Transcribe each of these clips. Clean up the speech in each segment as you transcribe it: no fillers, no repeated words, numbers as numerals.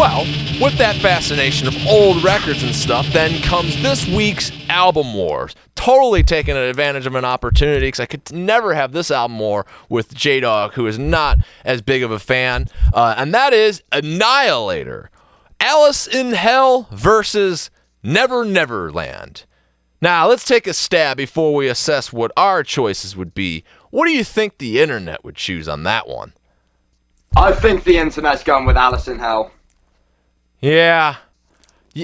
Well, with that fascination of old records and stuff, then comes this week's Album Wars. Totally taking advantage of an opportunity, because I could never have this album war with J-Dog, who is not as big of a fan, and that is Annihilator. Alice in Hell versus Never Neverland. Now, let's take a stab before we assess what our choices would be. What do you think the internet would choose on that one? I think the internet's going with Alice in Hell. Yeah,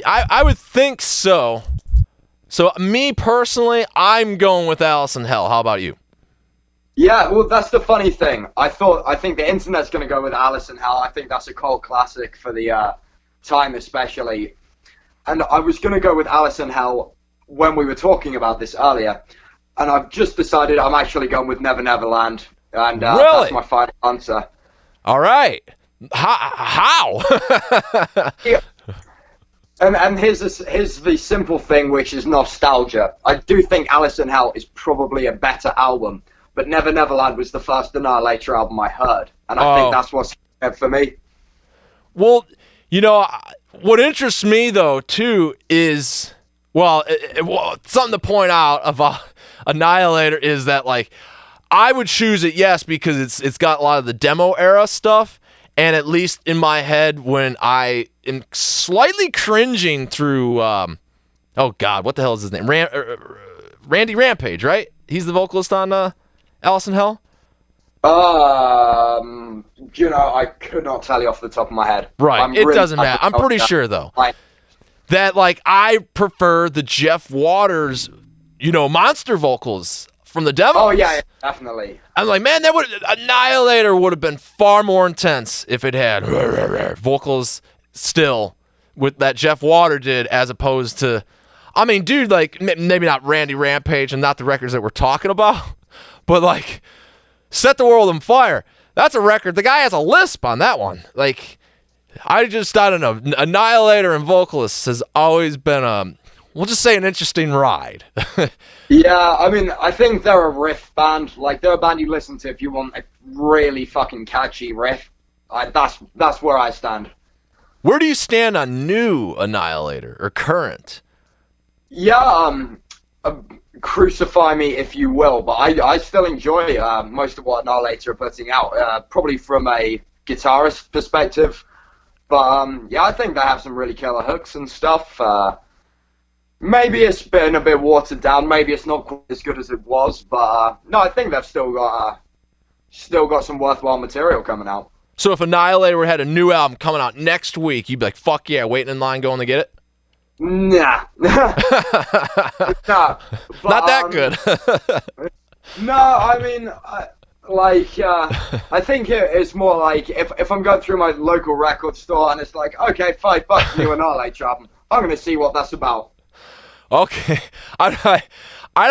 I would think so. So, me personally, I'm going with Alice in Hell. How about you? Yeah, well, that's the funny thing. I think the internet's going to go with Alice in Hell. I think that's a cult classic for the time especially. And I was going to go with Alice in Hell when we were talking about this earlier. And I've just decided I'm actually going with Never Neverland. And Really? That's my final answer. All right. How? Yeah. And here's the simple thing, which is nostalgia. I do think Alice in Hell is probably a better album, but Never Neverland was the first Annihilator album I heard, and I think that's what's for me. Well, you know, what interests me, though, too, is, well, something to point out about Annihilator is that, like, I would choose it, yes, because it's got a lot of the demo era stuff, and at least in my head, when I am slightly cringing through, oh God, what the hell is his name? Randy Rampage, right? He's the vocalist on Alice in Hell? You know, I could not tell you off the top of my head. Right, it doesn't matter. I'm pretty sure, though, that, like, I prefer the Jeff Waters, you know, monster vocals from the demo. Oh, yeah, definitely. I'm like, man, Annihilator would have been far more intense if it had vocals still with that Jeff Water did, as opposed to, I mean, dude, like, maybe not Randy Rampage and not the records that we're talking about, but, like, Set the World on Fire. That's a record. The guy has a lisp on that one. Like, I don't know. Annihilator and vocalists has always been we'll just say an interesting ride. Yeah, I mean, I think they're a riff band. Like, they're a band you listen to if you want a really fucking catchy riff. That's where I stand. Where do you stand on new Annihilator, or current? Yeah, crucify me if you will, but I still enjoy most of what Annihilator are putting out, probably from a guitarist perspective. But, yeah, I think they have some really killer hooks and stuff. Maybe it's been a bit watered down. Maybe it's not quite as good as it was. But no, I think they've still got some worthwhile material coming out. So if Annihilator had a new album coming out next week, you'd be like, "Fuck yeah, waiting in line, going to get it." Nah, nah, but, not that good. No, I mean, I think it's more like if I'm going through my local record store and it's like, okay, $5 new Annihilator album, I'm gonna see what that's about. Okay, I'd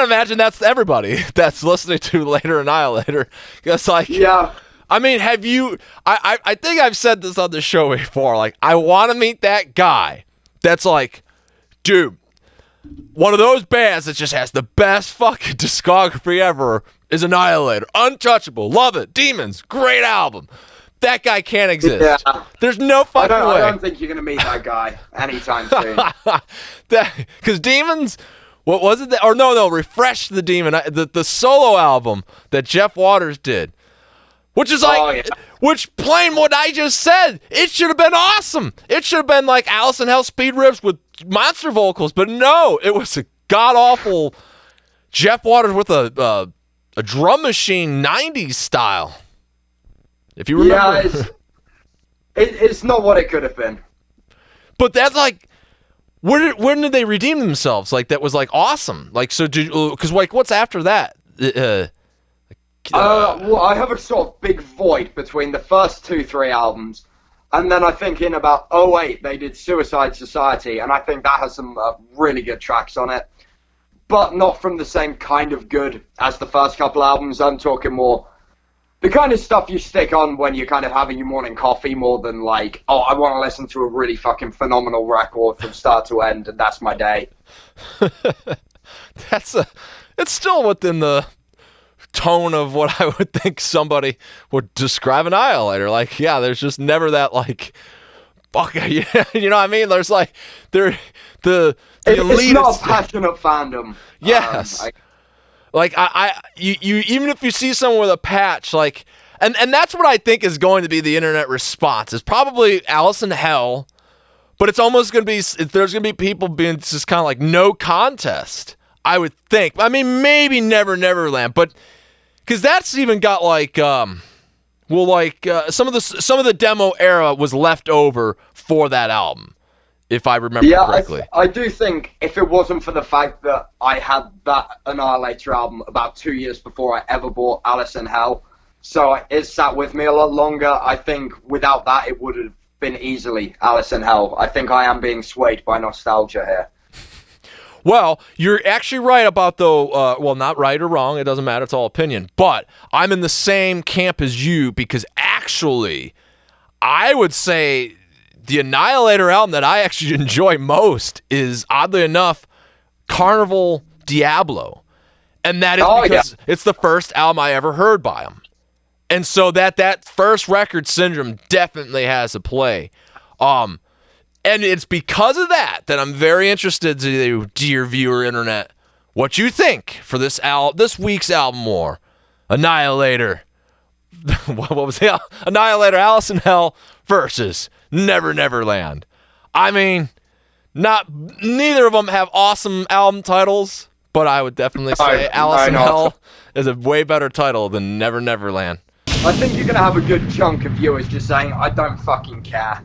imagine that's everybody that's listening to later Annihilator. It's like, yeah. I mean, have you? I think I've said this on the show before. Like, I want to meet that guy that's like, dude, one of those bands that just has the best fucking discography ever is Annihilator. Untouchable, love it. Demons, great album. That guy can't exist. Yeah. There's no fucking way. I don't think you're gonna meet that guy anytime soon. Because Demons, what was it? Refresh the Demon, the solo album that Jeff Waters did, which is like, which playing what I just said, it should have been awesome. It should have been like Alice in Hell speed riffs with monster vocals, but no, it was a god awful Jeff Waters with a drum machine 90s style. If you remember. Yeah, it's not what it could have been. But that's like, when did they redeem themselves? Like, that was like awesome. Like, so because like, what's after that? Well, I have a sort of big void between the first 2-3 albums, and then I think in about 2008 they did Suicide Society, and I think that has some really good tracks on it, but not from the same kind of good as the first couple albums. I'm talking more the kind of stuff you stick on when you're kind of having your morning coffee, more than like, oh, I want to listen to a really fucking phenomenal record from start to end, and that's my day. It's still within the tone of what I would think somebody would describe Annihilator. Like, yeah, there's just never that, like, fuck, you know what I mean? There's like, the It's elitist. not a passionate fandom. Yes. Like you even if you see someone with a patch, like, and that's what I think is going to be the internet response. Is probably Alice in Hell, but it's almost going to be, there's going to be people being just kind of like no contest, I would think. I mean, maybe Never Neverland, but because that's even got like some of the demo era was left over for that album, if I remember correctly. I do think if it wasn't for the fact that I had that Annihilator album about 2 years before I ever bought Alice in Hell, so it sat with me a lot longer. I think without that, it would have been easily Alice in Hell. I think I am being swayed by nostalgia here. Well, you're actually right about well, not right or wrong. It doesn't matter. It's all opinion. But I'm in the same camp as you because actually, I would say the Annihilator album that I actually enjoy most is, oddly enough, Carnival Diablo. And that is because it's the first album I ever heard by him. And so that first record syndrome definitely has a play. And it's because of that I'm very interested to, dear viewer internet, what you think for this week's album war. Annihilator. What was it? Annihilator Alice in Hell versus Never Neverland. I mean, neither of them have awesome album titles, but I would definitely say Alice in Hell is a way better title than Never Neverland. I think you're going to have a good chunk of viewers just saying, I don't fucking care.